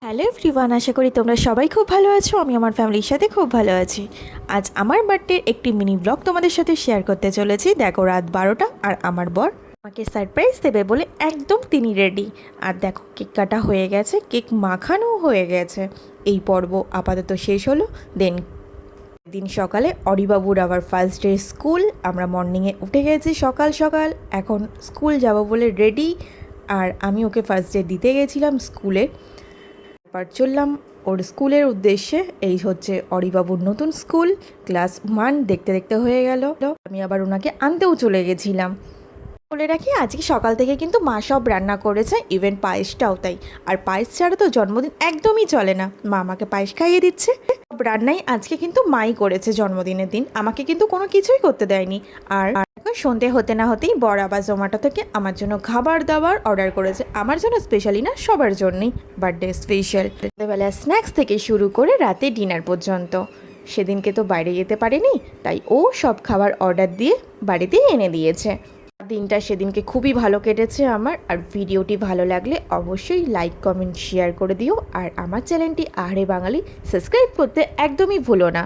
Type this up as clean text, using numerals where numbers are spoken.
Hello everyone, আশা করি তোমরা সবাই খুব ভালো আছো। আমি আমার ফ্যামিলির সাথে খুব ভালো আছি। আজ আমার বার্থডের একটি মিনি ব্লগ তোমাদের সাথে শেয়ার করতে চলেছি। দেখো, রাত 12টা আর আমার বর আমাকে সারপ্রাইজ দেবে বলে একদম তিনি রেডি। আর দেখো, কেক কাটা হয়ে গেছে, কেক মাখানো হয়ে গেছে। এই পর্ব আপাতত শেষ হলো। দিন সকালে অরিবাবুর আবার ফার্স্ট ডে স্কুল। আমরা মর্নিংয়ে উঠে গেছি সকাল সকাল, এখন স্কুল যাব বলে রেডি। আর আমি ওকে ফার্স্ট ডে দিতে গেছিলাম স্কুলে। এবার চললাম ওর স্কুলের উদ্দেশ্যে। এই হচ্ছে অরিবাবুর নতুন স্কুল। ক্লাস 1 দেখতে দেখতে হয়ে গেল। আমি আবার ওনাকে আনতেও চলে গেছিলাম। বলে রাখি, আজকে সকাল থেকে কিন্তু মা সব রান্না করেছে, ইভেন পায়েসটাও তাই। আর পায়েস ছাড়া তো জন্মদিন একদমই চলে না। মা আমাকে পায়েস খাইয়ে দিচ্ছে। সব রান্নাই আজকে কিন্তু মাই করেছে জন্মদিনের দিন, আমাকে কিন্তু কোনো কিছুই করতে দেয়নি। আর এখন সন্ধে হতে না হতেই বর আবার জোম্যাটো থেকে আমার জন্য খাবার দাবার অর্ডার করেছে। আমার জন্য স্পেশালি না, সবার জন্যই বার্থডে স্পেশাল। সন্ধ্যেবেলা স্ন্যাক্স থেকে শুরু করে রাতে ডিনার পর্যন্ত। সেদিনকে তো বাইরে যেতে পারেনি, তাই ও সব খাবার অর্ডার দিয়ে বাড়িতেই এনে দিয়েছে। দিনটা সেদিনকে খুবই ভালো কেটেছে আমার। আর ভিডিওটি ভালো লাগলে অবশ্যই লাইক কমেন্ট শেয়ার করে দিও। আর আমার চ্যানেলটি আহারে বাঙালি সাবস্ক্রাইব করতে একদমই ভুলো না।